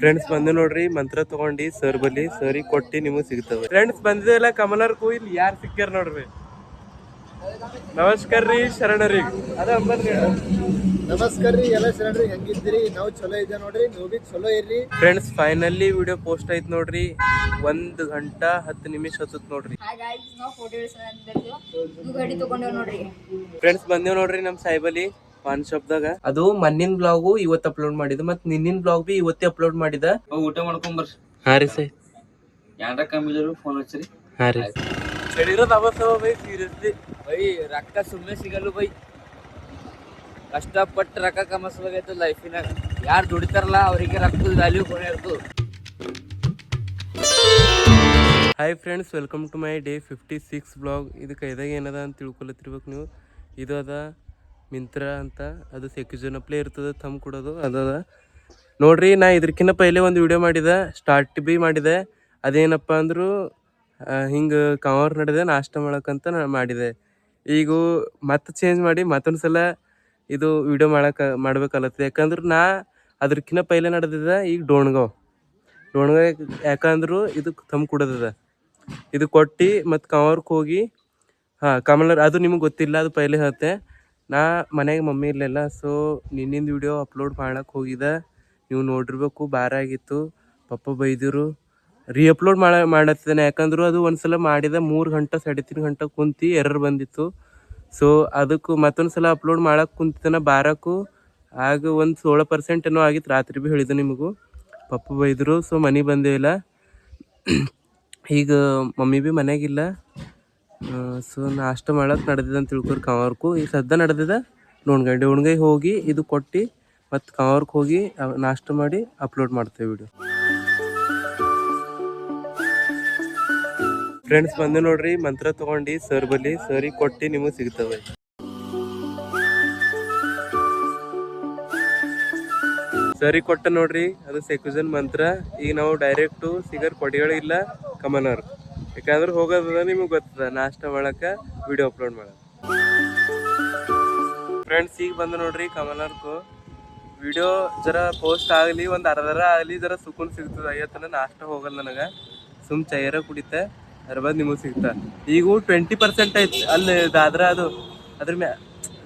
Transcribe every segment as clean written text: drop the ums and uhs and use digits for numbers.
Friends ಬಂದು ನೋಡ್ರಿ ಮಂತ್ರ ತಗೊಂಡಿ ಸರ್ ಬಲ್ಲಿ ಸರಿ ಕೊಟ್ಟಿ ನಿಮಗ್ ಸಿಗ್ತವೆ. ಫ್ರೆಂಡ್ಸ್ ಬಂದಿದೆಲ್ಲ ಕಮಲರ್ಗೂ ಇಲ್ಲಿ ಯಾರು ಸಿಕ್ಕ್ಯಾರ ನೋಡ್ರಿ. ನಮಸ್ಕಾರ ರೀ ಶರಣರಿ. ಅದ ನಮಸ್ಕಾರ ರೀ ಎಲ್ಲ ಶರಣರಿ, ಹೆಂಗಿದ್ದೀರಿ? ನಾವು ಚಲೋ ಇದೆ ನೋಡ್ರಿ, ನೀವು ಬಿ ಚಲೋ ಇರ್ರಿ. ಫ್ರೆಂಡ್ಸ್ ಫೈನಲಿ ವಿಡಿಯೋ ಪೋಸ್ಟ್ ಆಯ್ತು ನೋಡ್ರಿ. 1 ಗಂಟೆ 10 ನಿಮಿಷ ಹತ್ತತ್ ನೋಡ್ರಿ. ಫ್ರೆಂಡ್ಸ್ ಬಂದೇವ್ ನೋಡ್ರಿ ನಮ್ ಸಾಯಿಬಲಿ ಪಾನ್ ಶಾಪ್ದಾಗ. ಅದು ಮಣ್ಣಿನ ಬ್ಲಾಗು ಇವತ್ತು ಅಪ್ಲೋಡ್ ಮಾಡಿದ, ಮತ್ ನಿನ್ನಿನ ಬ್ಲಾಗ್ ಬಿ ಇವತ್ತೇ ಅಪ್ಲೋಡ್ ಮಾಡಿದ. ಊಟ ಮಾಡ್ಕೊಂಬರ್ರಿ. ಹಾ ರೀ ಸೈ, ಯಾರ ಕಮ್ಮಿದ್ರು ಫೋನ್ ಹಚ್ಚಿರಿ. ಹಾ ರೀ ಚಳಿರೋದು ಅವಸರ ಬೈ, ಸೀರಿಯಸ್ಲಿ ಬೈ ರೊಕ್ಕ ಸುಮ್ಮನೆ ಸಿಗಲ್ಲ ಬೈ. ಕಷ್ಟಪಟ್ಟು ರೊಕ್ಕ ಕಮಸ್ಬೇಕಾಯ್ತು ಲೈಫಿನಾಗ. ಯಾರು ದುಡಿತಾರಲ್ಲ ಅವರಿಗೆ ರೊಕ್ಕದ ವ್ಯಾಲ್ಯೂ ಕೊನೆ ಇರ್ತದೆ. Hi friends, welcome to my day 56 blog. ಇದಕ್ಕೆ ಇದಾಗ ಏನದ ಅಂತ ತಿಳ್ಕೊಳತ್ತಿರ್ಬೇಕು ನೀವು. ಇದು ಅದ ಮಿಂತ್ರ ಅಂತ, ಅದು ಸೆಕ್ಯುಜನ್ ಪ್ಲೇ ಇರ್ತದೆ ಥಮ್ ಕೊಡೋದು ಅದದ ನೋಡ್ರಿ. ನಾ ಇದಕ್ಕಿಂತ ಪೈಲೆ ಒಂದು ವಿಡಿಯೋ ಮಾಡಿದೆ, ಸ್ಟಾರ್ಟ್ ಬಿ ಮಾಡಿದೆ. ಅದೇನಪ್ಪ ಅಂದರು ಹಿಂಗೆ ಕವರ್ ನಡೆದೆ ನಾಷ್ಟ ಮಾಡೋಕ್ಕಂತ ನಾನು ಮಾಡಿದೆ. ಈಗ ಮತ್ತೆ ಚೇಂಜ್ ಮಾಡಿ ಮತ್ತೊಂದು ಸಲ ಇದು ವಿಡಿಯೋ ಮಾಡ್ಬೇಕಲ್ಲತ್ತೆ. ಯಾಕಂದ್ರೆ ನಾ ಅದಕ್ಕಿಂತ ಪೈಲೆ ನಡೆದಿದೆ ಈಗ ಡೋಣ್ಗಾವ್ ಯಾಕಂದ್ರು ಇದು ಥಮ್ ಕೊಡೋದದ. ಇದು ಕೊಟ್ಟು ಮತ್ತು ಕವರ್ಗೆ ಹೋಗಿ ಕಮಲರ್ ಅದು ನಿಮಗೆ ಗೊತ್ತಿಲ್ಲ, ಅದು ಪೈಲೆ ಹೇಳ್ತೆ. ನಾ ಮನೆಗೆ ಮಮ್ಮಿ ಇರಲಿಲ್ಲ, ಸೊ ನಿನ್ನಿಂದ ವಿಡಿಯೋ ಅಪ್ಲೋಡ್ ಮಾಡಕ್ಕೆ ಹೋಗಿದ್ದೆ. ನೀವು ನೋಡಿರ್ಬೇಕು, ಬಾರ ಆಗಿತ್ತು, ಪಪ್ಪ ಬೈದಿರು. ಅಪ್ಲೋಡ್ ಮಾಡತ್ತಿದ್ದಾನೆ. ಯಾಕಂದ್ರೆ ಅದು ಒಂದ್ಸಲ ಮಾಡಿದ 3 ಗಂಟೆ 3.5 ಗಂಟೆ ಕುಂತು ಎರರ್ ಬಂದಿತ್ತು. ಸೊ ಅದಕ್ಕೂ ಮತ್ತೊಂದು ಸಲ ಅಪ್ಲೋಡ್ ಮಾಡಕ್ಕೆ ಕುಂತಿದ್ದಾನೆ ಬಾರಕ್ಕೂ. ಆಗ ಒಂದು 16% ಏನೋ ಆಗಿತ್ತು. ರಾತ್ರಿ ಭೀ ಹೇಳಿದೆ ನಿಮಗೂ, ಪಪ್ಪ ಬೈದರು. ಸೊ ಮನೆ ಬಂದೇವಿಲ್ಲ, ಈಗ ಮಮ್ಮಿ ಭೀ ಮನೆಯಾಗಿಲ್ಲ. ಸೊ ನಾಷ್ಟ ಮಾಡಕ್ಕೆ ನಡೆದಿದೆ ಅಂತ ತಿಳ್ಕೊರಿ ಕವರ್ಕು. ಈಗ ಸದ್ಯ ನಡೆದಿದೆ ಡೋಣ್ಗೈ ಹೋಗಿ ಇದು ಕೊಟ್ಟು ಮತ್ತು ಕವರ್ಗೆ ಹೋಗಿ ನಾಷ್ಟ ಮಾಡಿ ಅಪ್ಲೋಡ್ ಮಾಡ್ತೇವೆ ವಿಡಿಯೋ. ಫ್ರೆಂಡ್ಸ್ ಬಂದು ನೋಡ್ರಿ ಮಂತ್ರ ತಗೊಂಡು ಸರ್ ಬಲ್ಲಿ ಸರಿ ಕೊಟ್ಟು ನಿಮಗೆ ಸಿಗ್ತವೆ. ಸರಿ ಕೊಟ್ಟ ನೋಡ್ರಿ, ಅದು ಸೆಕ್ಯುಜನ್ ಮಂತ್ರ. ಈಗ ನಾವು ಡೈರೆಕ್ಟು ಸಿಗರ್ ಕೊಡಿಗಳಿಲ್ಲ ಕಮನರ್, ಯಾಕಂದ್ರೆ ಹೋಗೋದ ನಿಮಗೆ ಗೊತ್ತದ ನಾಷ್ಟ ಮಾಡಕ್ಕೆ ವಿಡಿಯೋ ಅಪ್ಲೋಡ್ ಮಾಡಕ್ಕೆ. ಫ್ರೆಂಡ್ಸ್ ಈಗ ಬಂದು ನೋಡ್ರಿ ಕಮನರ್ಕು ವಿಡಿಯೋ ಜರ ಪೋಸ್ಟ್ ಆಗಲಿ, ಒಂದು ಅರ್ಧರ ಆಗಲಿ, ಜರ ಸುಕೂನ್ ಸಿಗ್ತದೆ. ಅಯ್ಯತ್ತನ ನಾಷ್ಟ ಹೋಗಲ್ಲ ನನಗೆ, ಸುಮ್ ಚೈರ ಕುಡಿತೆ ಅರ್ಬದ್ ನಿಮಗೆ ಸಿಗ್ತಾ. ಈಗ 20% ಐತಿ ಅಲ್ಲಿ ದಾದ್ರ, ಅದು ಅದ್ರ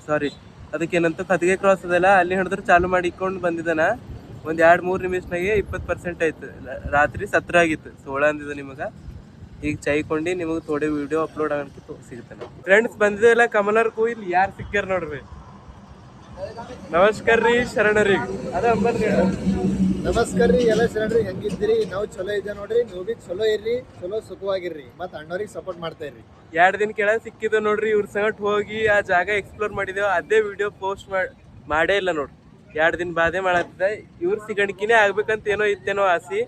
ಸಾರಿ ಅದಕ್ಕೇನಂತ ಕತ್ಗೆ ಕ್ರಾಸ್ ಅದಲ್ಲ, ಅಲ್ಲಿ ಹಿಡಿದ್ರೆ ಚಾಲು ಮಾಡಿ ಇಕ್ಕೊಂಡು ಬಂದಿದ್ದಾನ. ಒಂದು 2-3 ನಿಮಿಷನಾಗೆ 20% ಆಯ್ತು. ರಾತ್ರಿ 17 ಆಗಿತ್ತು, 16 ಅಂದಿದ್ದು ನಿಮಗೆ. ಈಗ ಚೈಕೊಂಡು ನಿಮಗೆ ಥೋಡೆ ವಿಡಿಯೋ ಅಪ್ಲೋಡ್ ಆಗಕ್ಕೆ ಸಿಗ್ತಾನೆ. ಫ್ರೆಂಡ್ಸ್ ಬಂದಿದೆಲ್ಲ ಕಮಲರ್ಗೂ ಇಲ್ಲಿ ಯಾರು ಸಿಕ್ಕ್ಯಾರ ನೋಡ್ರಿ. ನಮಸ್ಕಾರ ರೀ ಶರಣರಿ. ಅದ ನಮಸ್ಕಾರ ರೀ ಎಲ್ಲ ಶರಣರಿ, ಹೆಂಗಿದ್ದೀರಿ? ನಾವು ಚಲೋ ಇದೆ ನೋಡ್ರಿ, ನೀವು ಬಿ ಚಲೋ ಇರ್ರಿ, ಚಲೋ ಸುಖವಾಗಿರ್ರಿ, ಮತ್ತು ಅಣ್ಣವ್ರಿಗೆ ಸಪೋರ್ಟ್ ಮಾಡ್ತಾ ಇರ್ರಿ. 2 ದಿನ ಕೆಳಗೆ ಸಿಕ್ಕಿದ ನೋಡ್ರಿ, ಇವ್ರ ಸಂಗಟ್ ಹೋಗಿ ಆ ಜಾಗ ಎಕ್ಸ್ಪ್ಲೋರ್ ಮಾಡಿದೆವು. ಅದೇ ವಿಡಿಯೋ ಪೋಸ್ಟ್ ಮಾಡೇ ಇಲ್ಲ ನೋಡ್ರಿ. 2 ದಿನ ಬಾಧೆ ಮಾಡತ್ತಿದ್ದೆ. ಇವ್ರ ಸಿಗಣಿಕಿನೇ ಆಗ್ಬೇಕಂತ ಏನೋ ಇತ್ತೇನೋ ಆಸಿ.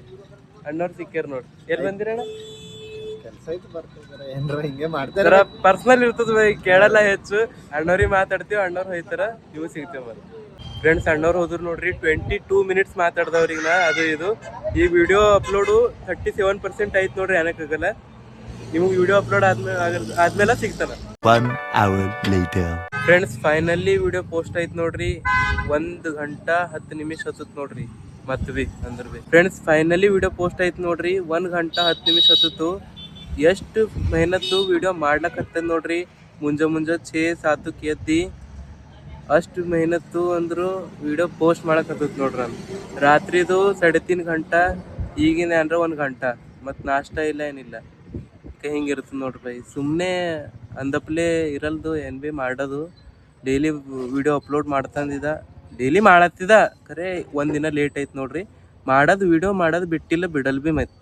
ಅಣ್ಣವ್ರು ಸಿಕ್ಕ್ಯಾರ ನೋಡ್ರಿ. ಎಲ್ಲಿ ಬಂದಿರಣ್ಣ? ಕೆಲಸ ಐತಿ, ಬರ್ತಿದ್ದಾರೆ ಏನ್ರ ಹಿಂಗೆ ಮಾಡ್ತಾರ. ಪರ್ಸನಲ್ ಇರ್ತದ, ಕೇಳಲ್ಲ ಹೆಚ್ಚು. ಅಣ್ಣವ್ರಿಗೆ ಮಾತಾಡ್ತೀವಿ, ಅಣ್ಣವ್ರು ಹೋಯ್ತಾರ, ನೀವು ಸಿಗ್ತೇವೆ ಮತ್ತೆ. ಫ್ರೆಂಡ್ಸ್ ಅಣ್ಣವ್ರು ಹೋದ್ರು ನೋಡ್ರಿ, 22 ಮಿನಿಟ್ಸ್ ಮಾತಾಡ್ದವ್ರಿಗೆ ನಾ ಅದು ಇದು. ಈ ವಿಡಿಯೋ ಅಪ್ಲೋಡು 37% ಆಯ್ತು ನೋಡ್ರಿ, ಏನಕ್ಕಾಗಲ್ಲ. ನಿಮಗೆ ವಿಡಿಯೋ ಅಪ್ಲೋಡ್ ಆದ್ಮೇಲೆ ಸಿಗ್ತಾನ. 1 hour later. Friends finally video post ಆಯ್ತು ನೋಡ್ರಿ. 1 ಗಂಟೆ 10 ನಿಮಿಷ ಹತ್ತತ್ ನೋಡ್ರಿ. ಮತ್ ಬಿ ಅಂದ್ರ be friends finally video post ಆಯ್ತು ನೋಡ್ರಿ. 1 ಗಂಟೆ 10 ನಿಮಿಷ ಹತ್ತತ್ತು. ಎಷ್ಟು ಮೆಹನತ್ತು ವಿಡಿಯೋ ಮಾಡ್ಲಕತ್ತದ ನೋಡ್ರಿ. ಮುಂಜಾನೆ 6-7ಕ್ಕೆ ಎದ್ದಿ ಅಷ್ಟು ಮೆಹನತ್ತು ಅಂದ್ರು ವಿಡಿಯೋ ಪೋಸ್ಟ್ ಮಾಡಕತ್ತದ ನೋಡ್ರಿ. ನಾನು ರಾತ್ರಿದು 3.5 ಗಂಟೆ, ಈಗಿನ ಏನ್ರ 1 ಗಂಟೆ, ಮತ್ತು ನಾಷ್ಟ ಇಲ್ಲ ಏನಿಲ್ಲ. ಹಿಂಗಿರ್ತದೆ ನೋಡ್ರಿ ಬೈ. ಸುಮ್ಮನೆ ಅಂದಪ್ಲೆ ಇರಲ್ದು, ಏನು ಭೀ ಮಾಡೋದು. ಡೈಲಿ ವಿಡಿಯೋ ಅಪ್ಲೋಡ್ ಮಾಡ್ತಂದಿದ್ದ, ಡೈಲಿ ಮಾಡತ್ತಿದ. ಖರೆ ಒಂದಿನ ಲೇಟ್ ಆಯ್ತು ನೋಡ್ರಿ. ಮಾಡೋದು ವಿಡಿಯೋ ಮಾಡೋದು ಬಿಟ್ಟಿಲ್ಲ, ಬಿಡಲ್ ಭೀ ಮತ್ತು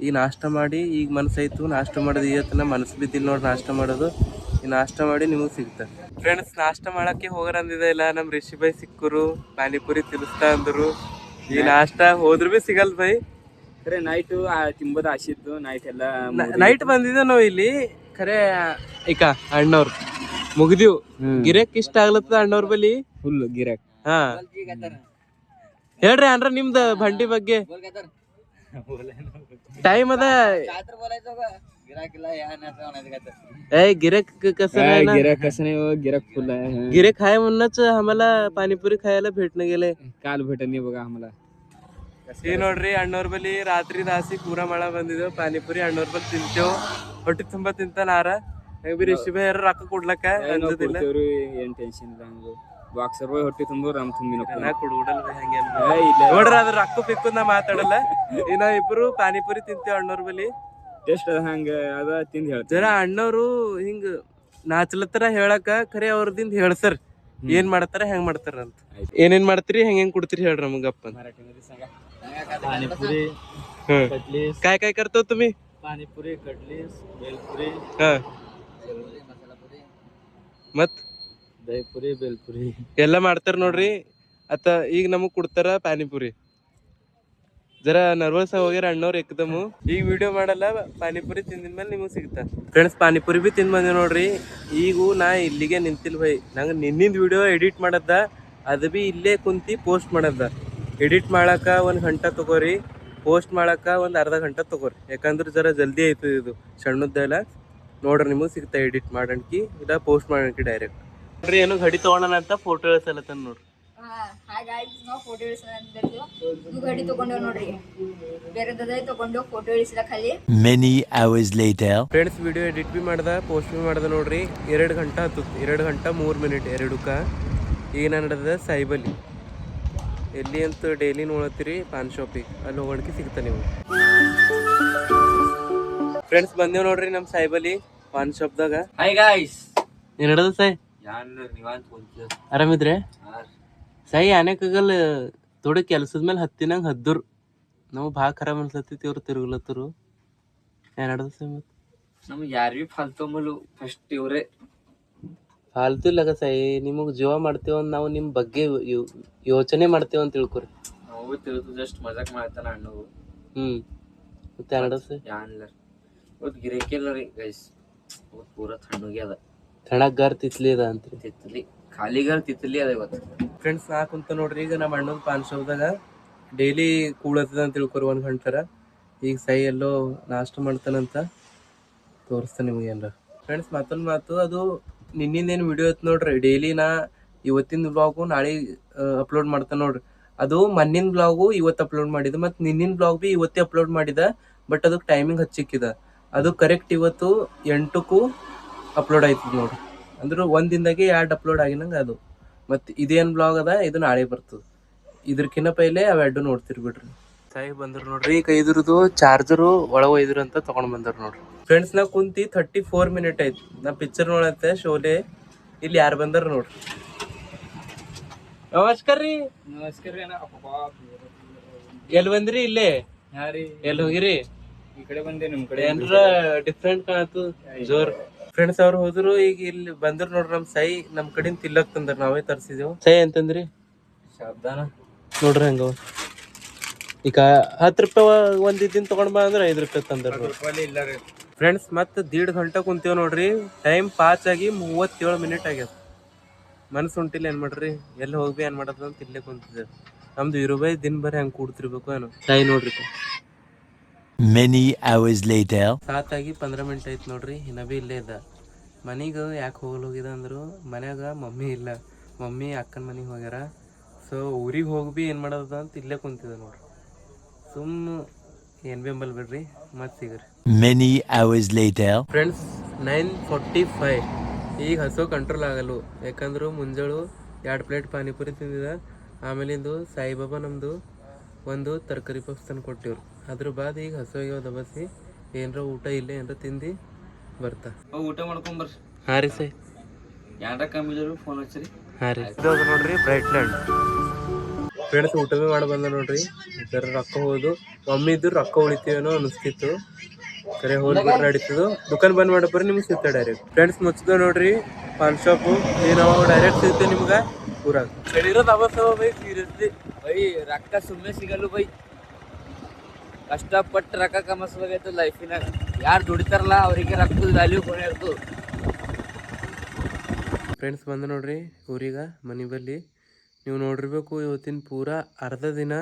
ಈಗ ನಾಷ್ಟ ಮಾಡಿ ಈಗ ಮನಸ್ಸಾಯ್ತು ನಾಷ್ಟ ಮಾಡೋದು. ಇವತ್ತನ ಮನಸ್ಸು ಬಿದ್ದಿಲ್ಲ ನೋಡ್ರಿ ನಾಷ್ಟ ಮಾಡೋದು. ಈ ನಾಷ್ಟ ಮಾಡಿ ನಿಮಗೆ ಸಿಗ್ತಾರೆ. ಫ್ರೆಂಡ್ಸ್ ನಾಷ್ಟ ಮಾಡೋಕ್ಕೆ ಹೋಗೋರು ಅಂದಿದೆ ಇಲ್ಲ, ನಮ್ಮ ರಿಷಿ ಬೈ ಸಿಕ್ಕರು, ಪಾನಿಪುರಿ ತಿನ್ನಿಸ್ತಾ ಅಂದರು. ಈ ನಾಷ್ಟ ಹೋದ್ರು ಭೀ ಸಿಗಲ್ ಬೈ. ಖರೆ ನೈಟು ತಿಂಬದ ಆಶಿತ್ತು. ನೈಟ್ ಬಂದಿದ್ದೆ ನಾವು ಇಲ್ಲಿ. ಖರೆ ಈಗ ಅಣ್ಣವ್ರು ಮುಗಿದೀವು. ಗಿರಾಕ್ ಇಷ್ಟ ಆಗ್ಲತ್ತದ ಅಣ್ಣವ್ರ ಬಳಿ ಫುಲ್ ಗಿರಾಕ್. ಹಾ ಹೇಳ್ರಿ ಅನ್ರ ನಿಮ್ದು ಬಂಡಿ ಬಗ್ಗೆ. ಟೈಮ್ ಅದ गिरक फुल आहे. गिरेक आहे म्हणूनच आम्हाला पाणीपुरी खायला भेटणं गेले. काल भेटत नाही बघा आम्हाला. ಈ ನೋಡ್ರಿ ಅಣ್ಣವ್ರ ಬಲಿ ರಾತ್ರಿ ದಾಸಿ ಪೂರಾ ಮಳ ಬಂದಿದ್ದು ಪಾನಿಪುರಿ ಅಣ್ಣವ್ರ ಬಲ್ಲಿ ತಿಂತೇವ್ ಹೊಟ್ಟಿ ತುಂಬಾ ತಿಂತಾನಾರ ಬಿ ರಿಷಿ ಭೈ ರೊಕ್ಕ ಕೊಡ್ಲಕ್ಕ ಅಂಜದಿಲ್ಲ ಏನ್ ಟೆನ್ಷನ್ ಇಲ್ಲ ಹಂಗ ಬಾಕ್ಸರ್ ಬಾಯ್ ಹೊಟ್ಟಿ ತುಂಬ ರಾಮ್ ತುಂಬಿನ ಕೊಡ್ಬಿಡಲ್ ಹಂಗೆ ನೋಡ್ರಿ ಅದ್ರ ರೊಕ್ಕ ಪಿಕ್ಕು ನಾ ಮಾತಾಡಲ್ಲ ಇನ್ನ ಇಬ್ರು ಪಾನಿಪುರಿ ತಿಂತೇವ್ ಅಣ್ಣವ್ರ ಬಲಿ ಟೇಸ್ಟ್ ಹಂಗ ಅದ ತಿಂದ್ ಹೇಳ್ತಾರೆ ಜರ ಅಣ್ಣವ್ರು ಹಿಂಗ ನಾಚ್ಲತ್ತರ ಹೇಳಕ ಖರೆ ಅವ್ರದಿಂದ ಹೇಳ್ಸರ್ ಏನ್ ಮಾಡ್ತಾರ ಹೆಂಗ್ ಮಾಡ್ತಾರ ಅಂತ ಏನೇನ್ ಮಾಡ್ತೀರಿ ಹೆಂಗ್ ಕೊಡ್ತೀರಿ ಹೇಳ್ರಿ ನಮಗಪ್ಪ पाणीपुरी हं. कटलीस काय काय करतो तुम्ही पाणीपुरी कटलीस बेलपुरी हा ಮತ್ दहीपुरी बेलपुरी ಎಲ್ಲ ಮಾಡ್ತಾರ ನೋಡ್ರಿ ಅತ್ತ ಈಗ ನಮಗ್ ಕೊಡ್ತಾರ ಪಾನಿಪುರಿ ಜರ ನರ್ವಸ್ ಹೋಗ್ಯಾರ ಅಣ್ಣವ್ರ ಏಕದಮ್ ಈಗ ವಿಡಿಯೋ ಮಾಡಲ್ಲ ಪಾನಿಪುರಿ ತಿಂದಿದ್ಮೇಲೆ ನಿಮಗ್ ಸಿಗ್ತಾ ಫ್ರೆಂಡ್ಸ್ ಪಾನಿಪುರಿ ಬಿ ತಿಂದ್ ಬಂದೆ ನೋಡ್ರಿ ಈಗೂ ನಾ ಇಲ್ಲಿಗೆ ನಿಂತಿಲ್ ಭೈ ನಂಗೆ ನಿನ್ನಿಂದ ವಿಡಿಯೋ ಎಡಿಟ್ ಮಾಡದ ಅದು ಬಿ ಇಲ್ಲೇ ಕುಂತಿ ಪೋಸ್ಟ್ ಮಾಡದ ಎಡಿಟ್ ಮಾಡಕ 1 ಗಂಟೆ ತಗೋರಿ ಪೋಸ್ಟ್ ಮಾಡಕ ಒಂದ್ ಅರ್ಧ ಗಂಟೆ ತಗೋರಿ ಯಾಕಂದ್ರೆ ಜರ ಜಲ್ದಿ ಆಯ್ತದ ಇದು ಸಣ್ಣದ್ದೆಲ್ಲ ನೋಡ್ರಿ ನಿಮಗ್ ಸಿಗ್ತಾ ಎಡಿಟ್ ಮಾಡಣ್ಕಿ ಇಲ್ಲ ಪೋಸ್ಟ್ ಮಾಡಣ್ಕಿ ಡೈರೆಕ್ಟ್ ನೋಡ್ರಿ ಏನು ಘಡಿ ತಗೋಣ ಅಂತ ಫೋಟೋ ಇಳಿಸಲತ್ತ ನೋಡ್ರಿ ಹಾಯ್ ಗಾಯ್ಸ್ ನಾವು ಫೋಟೋ ಇಳಿಸೋದು ಗಾಡಿ ತಗೊಂಡೇವ್ ನೋಡ್ರಿ ಬೇರೆದದೇ ತಗೊಂಡು ಫೋಟೋ ಇಳಿಸಿದ ಖಾಲಿ Many hours later. Friends video edit B ಮಾಡ್ದ ಪೋಸ್ಟ್ ಬಿ ಮಾಡ್ದ ನೋಡ್ರಿ 2 ಗಂಟೆ ಹತ್ತು 2 ಗಂಟೆ 3 ಮಿನಿಟ್ ಎರಡಕ್ಕ ಈಗ ನಡೆದ ಸೈಬಲಿ ಎಲ್ಲಿ ಅಂತ ಡೈಲಿ ನೋಡತ್ತೀರಿ ಪಾನ್ ಶಾಪಿಗೆ ಅಲ್ಲಿ ಹೋಗೋಣಕ್ಕೆ ಸಿಗ್ತಾ ನೀವು ಫ್ರೆಂಡ್ಸ್ ಬಂದೇವ್ ನೋಡ್ರಿ ನಮ್ ಸೈಬಲಿ ಪಾನ್ ಶಾಪ್ದಾಗ ಹಾಯ್ ಗಾಯ್ಸ್ ಏನ್ ನಡದ ಸೈ ಯಾನ್ ನೀವಂತ ಕುಂತ ಆರಾಮಿದ್ರೆ ಸೈ ಆನೆಕಾಗಲ್ ಥೋಡೆ ಕೆಲ್ಸದ ಮೇಲೆ ಹತ್ತಿನಂಗ ಹದ್ದುರ್ ನಾವು ಭಾಳ ಖರಾಬ್ ಅನ್ಸತ್ತೈತಿ ಅವ್ರು ತಿರುಗ್ಲತ್ತರು ಏನ್ ನಡದ ಸೈ ಮತ್ ನಮ್ಗೆ ಯಾರು ಭೀ ಫಾಲ್ತು ಮಲು ಫಸ್ಟ್ ಇವ್ರೆ ಫಾಲ್ತು ಇಲ್ಲಗ ಸೈ ನಿಮಗ್ ಜೀವ ಮಾಡ್ತೇವ ಅಂತ ನಾವು ನಿಮ್ ಬಗ್ಗೆ ಯೋಚನೆ ಮಾಡ್ತೇವ ಅಂತ ತಿಳ್ಕೊರಿ ನಾವು ತಿಳಿದು ಜಸ್ಟ್ ಮಜಾಕ್ ಮಾಡ್ತಾನ ಅಣ್ಣವು ಮತ್ತೆ ಏನ್ ನಡದ ಸೈ ಯಾನ್ಲ ಇವತ್ತು ಗಿರೇಕಿ ಇಲ್ಲ ರೀ ಗೈಸ್ ಇವತ್ತು ಪೂರ ತಣ್ಣಗೆ ಅದ ತಣಗ್ ಗಾರ್ ತಿತ್ಲಿ ಅದ ಅಂತ್ರಿ ತಿತ್ತಲಿ ಖಾಲಿಗಾರ ತಿತ್ತಲಿ ಅದ ಇವತ್ತು ಫ್ರೆಂಡ್ಸ್ ನಾ ಕುಂತ ನೋಡ್ರಿ ಈಗ ನಮ್ಮ ಅಣ್ಣನ ಪಾನ್ ಶಾಪ್ದಾಗ ಡೈಲಿ ಕೂಳತ್ತದ ಅಂತ ತಿಳ್ಕೊರಿ 1 ಗಂಟೆರ ಈಗ ಸೈ ಎಲ್ಲೋ ನಾಷ್ಟ ಮಾಡ್ತಾನಂತ ತೋರಿಸ್ತಾನೆ ನಿಮಗೆಲ್ಲ ಫ್ರೆಂಡ್ಸ್ ಮತ್ತೊಂದು ಮಾತು ಅದು ನಿನ್ನಿಂದೇನು ವಿಡಿಯೋ ಐತ್ ನೋಡ್ರಿ ಡೈಲಿ ನಾ ಇವತ್ತಿನ ಬ್ಲಾಗು ನಾಳೆ ಅಪ್ಲೋಡ್ ಮಾಡ್ತಾನೆ ನೋಡ್ರಿ ಅದು ಮೊನ್ನಿನ ಬ್ಲಾಗು ಇವತ್ತು ಅಪ್ಲೋಡ್ ಮಾಡಿದ ಮತ್ತು ನಿನ್ನಿನ ಬ್ಲಾಗ್ ಬಿ ಇವತ್ತೇ ಅಪ್ಲೋಡ್ ಮಾಡಿದ ಬಟ್ ಅದಕ್ಕೆ ಟೈಮಿಂಗ್ ಹಚ್ಚಿಕ್ಕಿದ ಅದು ಕರೆಕ್ಟ್ ಇವತ್ತು 8ಕ್ಕೂ ಅಪ್ಲೋಡ್ ಆಯ್ತದ ನೋಡ್ರಿ ಅಂದ್ರೆ ಒಂದಿಂದಾಗೆ 2 ಅಪ್ಲೋಡ್ ಆಗಿನಂಗೆ ಅದು ಮತ್ತು ಇದೇನು ಬ್ಲಾಗ್ ಅದ ಇದು ನಾಳೆ ಬರ್ತದೆ ಇದ್ರಕಿನ್ನ ಪೈಲೆ ಅವೆರಡು ನೋಡ್ತಿರ್ ಬಿಡ್ರಿ ಸಾಯಿ ಬಂದ್ರು ನೋಡ್ರಿ ಈಗ ಇದ್ರದ್ದು ಚಾರ್ಜರು ಒಳಗೆ ಒಯ್ದ್ರು ಅಂತ ತಗೊಂಡ್ ಬಂದ್ರು ನೋಡ್ರಿ ಫ್ರೆಂಡ್ಸ್ ನಾ ಕುಂತಿ 34 ಮಿನಿಟ್ ಆಯ್ತು ನಾ ಪಿಕ್ಚರ್ ನೋಡತ್ತೆ ಶೋಲೆ ಇಲ್ಲಿ ಯಾರು ಬಂದಾರ ನೋಡ್ರಿ ನಮಸ್ಕಾರ ರೀ ನಮಸ್ಕಾರ ರೀ ಅಣ್ಣ ಎಲ್ಲಿ ಬಂದ್ರಿ ಇಲ್ಲೇ ಯಾರಿ ಎಲ್ಲಿ ಹೋಗಿರಿ ಈ ಕಡೆ ಬಂದೆ ನಿಮ್ ಕಡೆ ಏನ್ರ ಡಿಫ್ರೆಂಟ್ ಕಾಣತು ಜೋರ್ ಫ್ರೆಂಡ್ಸ್ ಅವ್ರು ಹೋದ್ರು ಈಗ ಇಲ್ಲಿ ಬಂದ್ರು ನೋಡ್ರಿ ನಮ್ ಸೈ ನಮ್ ಕಡೆಯಿಂದ ತಿಲ್ಲಕ್ ತಂದ್ರ ನಾವೇ ತರ್ಸಿದೇವ್ ಸೈ ಅಂತಂದ್ರಿ ಶಬ್ದಾನ ನೋಡ್ರಿ ಹಂಗ ಈಗ 10 ರೂಪಾಯಿ ಒಂದ್ ಇದ್ದಿನ ತಗೊಂಡ್ ಬಾ ಅಂದ್ರೆ 5 ರೂಪಾಯಿ ತಂದ್ರ ಇಲ್ಲ ರೀ ಫ್ರೆಂಡ್ಸ್ ಮತ್ತೆ 1.5 ಗಂಟೆ ಕುಂತೇವ್ ನೋಡ್ರಿ ಟೈಮ್ 5 ಆಗಿ 37 ಮಿನಿಟ್ ಆಗ್ಯದ ಮನಸ್ಸು ಉಂಟಿಲ್ಲ ಏನ್ ಮಾಡ್ರಿ ಎಲ್ಲಿ ಹೋಗ್ಬಿ ಏನ್ ಮಾಡದ ಅಂತ ಇಲ್ಲೇ ಕುಂತಿದ್ದೆ ನಮ್ದು ಇರುಬೈ ದಿನ ಬರೀ ಹಂಗೆ ಕೂಡ್ತಿರ್ಬೇಕು ಏನೋ ಸೈ ನೋಡ್ರಿ Many hours later. 7 ಆಗಿ 15 ಮಿನಿಟ್ ಐತ್ ನೋಡ್ರಿ ಇನ್ನ ಬಿ ಇಲ್ಲೇ ಇದ್ದ ಮನೆಗೆ ಯಾಕೆ ಹೋಗಿದ ಅಂದ್ರು ಮನ್ಯಾಗ ಮಮ್ಮಿ ಇಲ್ಲ ಮಮ್ಮಿ ಅಕ್ಕನ ಮನೆಗೆ ಹೋಗ್ಯಾರ ಸೊ ಊರಿಗೆ ಹೋಗಿ ಏನು ಮಾಡೋದ ಅಂತ ಇಲ್ಲೇ ಕುಂತಿದ್ದೆ ನೋಡ್ರಿ ಸುಮ್ ಏನ್ ಬೆಂಬಲ್ ಬಿಡ್ರಿ ಮತ್ತೆ ಸಿಗ್ರಿ Many hours later. ಫ್ರೆಂಡ್ಸ್ 9:45 ಈಗ ಹಸು ಕಂಟ್ರೋಲ್ ಆಗಲ್ಲ ಯಾಕಂದ್ರೆ ಮುಂಜಾಳು 2 ಪ್ಲೇಟ್ ಪಾನಿಪುರಿ ತಿಂದಿದ ಆಮೇಲಿಂದು ಸಾಯಿಬಾಬಾ ನಮ್ದು ಒಂದು ತರಕಾರಿ ಪಪ್ಸ್ ತಂದು ಕೊಟ್ಟಿವ್ರು ಅದ್ರ ಬಾದ್ ಈಗ ಹಸು ಆಗ್ಯಾವ ದಬಸಿ ಏನರ ಊಟ ಇಲ್ಲೇ ಏನರ ತಿಂದು ಬರ್ತಾ ಊಟ ಮಾಡ್ಕೊಂಬರ್ರಿ ಹಾಂ ರೀ ಸೈ ಯಾರ ಕಮ್ಮಿದ್ರು ಫೋನ್ ಹಚ್ಚಿರಿ ಹಾಂ ರೀ ಇದು ನೋಡ್ರಿ ಬ್ರೈಟ್ ಲ್ಯಾಂಡ್ ಫ್ರೆಂಡ್ಸ್ ಊಟ ಭೀ ಮಾಡಿ ಬಂದ ನೋಡ್ರಿ ಜರ ರೊಕ್ಕ ಹೋದು ಮಮ್ಮಿ ಇದ್ದು ರೊಕ್ಕ ಉಳಿತೀವೇನೋ ಅನಿಸ್ತಿತ್ತು ಕರೆ ಹೋಗಿ ಬಿಟ್ರೆ ನಡೀತದು ದುಕಾನ್ ಬಂದ್ ಮಾಡಬ್ರಿ ನಿಮ್ಗೆ ಸಿಗ್ತಾ ಡೈರೆಕ್ಟ್ ಫ್ರೆಂಡ್ಸ್ ಮುಚ್ಚಿದ ನೋಡ್ರಿ ಪಾನ್ ಶಾಪು ನಾವು ಡೈರೆಕ್ಟ್ ಸಿಗ್ತೇವೆ ನಿಮ್ಗೆ ಊರಾಗ ಬೆಳಿರೋದು ಅವಶ್ಯ ಬೈ ಸೀರಿಯಸ್ಲಿ ಬೈ ರೊಕ್ಕ ಸುಮ್ಮನೆ ಸಿಗಲ್ಲ ಬೈ ಕಷ್ಟಪಟ್ಟು ರೊಕ್ಕ ಕಮಸ್ಬೇಕಾಯ್ತು ಲೈಫಿನಾಗ ಯಾರು ದುಡಿತಾರಲ್ಲ ಅವರಿಗೆ ರೊಕ್ಕದ ವ್ಯಾಲ್ಯೂ ಕೊನೆ ಇರ್ತದೆ ಫ್ರೆಂಡ್ಸ್ ಬಂದು ನೋಡ್ರಿ ಊರಿಗ ಮನೆ ಬಲ್ಲಿ ನೀವು ನೋಡಿರ್ಬೇಕು ಇವತ್ತಿನ ಪೂರಾ ಅರ್ಧ ದಿನ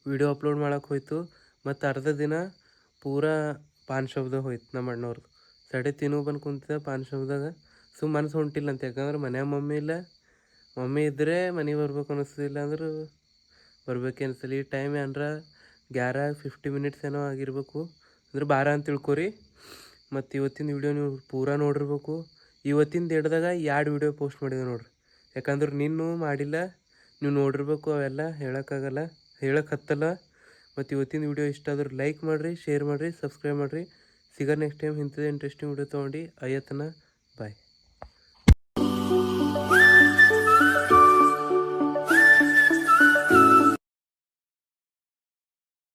ವಿಡಿಯೋ ಅಪ್ಲೋಡ್ ಮಾಡಕ್ಕೆ ಹೋಯ್ತು ಮತ್ತು ಅರ್ಧ ದಿನ ಪೂರಾ ಪಾನ್ ಶಾಪ್ದಾಗ ಹೋಯ್ತು ನಮ್ಮ ಅಣ್ಣವ್ರದ್ದು 3:30 ಬಂದು ಕುಂತಿದ್ದ ಪಾನ್ ಶಾಪ್ದಾಗ ಮನಸ್ಸು ಹೊಂಟಿಲ್ಲ ಅಂತ ಯಾಕಂದ್ರೆ ಮನ್ಯಾಗ ಮಮ್ಮಿ ಇಲ್ಲ ಮಮ್ಮಿ ಇದ್ದರೆ ಮನೆಗೆ ಬರ್ಬೇಕು ಅನ್ನಿಸ್ತಿಲ್ಲ ಅಂದ್ರೆ ಬರ್ಬೇಕು ಅನಿಸಲಿ ಈ ಟೈಮ್ ಏನಾರ 11:50 ಏನೋ ಆಗಿರ್ಬೇಕು, ಅಂದ್ರೆ 12 ಅಂತ ತಿಳ್ಕೊರಿ. ಮತ್ತು ಇವತ್ತಿನ ವಿಡಿಯೋ ನೀವು ಪೂರಾ ನೋಡಿರ್ಬೇಕು. ಇವತ್ತಿನ ಡೇಟ್ದಾಗ 2 ವಿಡಿಯೋ ಪೋಸ್ಟ್ ಮಾಡಿದೆ ನೋಡ್ರಿ. ಯಾಕಂದ್ರೆ ನಿನ್ನೂ ಮಾಡಿಲ್ಲ, ನೀವು ನೋಡಿರ್ಬೇಕು, ಅವೆಲ್ಲ ಹೇಳೋಕ್ಕಾಗಲ್ಲ, ಹೇಳಕ್ಕೆ ಹತ್ತಲ್ಲ. ಮತ್ತು ಇವತ್ತಿನ ವಿಡಿಯೋ ಇಷ್ಟ ಆದ್ರೆ ಲೈಕ್ ಮಾಡಿರಿ, ಶೇರ್ ಮಾಡಿರಿ, ಸಬ್ಸ್ಕ್ರೈಬ್ ಮಾಡಿರಿ. ಸಿಗೋ ನೆಕ್ಸ್ಟ್ ಟೈಮ್ ಇಂಥದ್ದು ಇಂಟ್ರೆಸ್ಟಿಂಗ್ ವಿಡಿಯೋ ತೊಗೊಂಡು ಅಯ್ಯತನ ಬಾಯ್.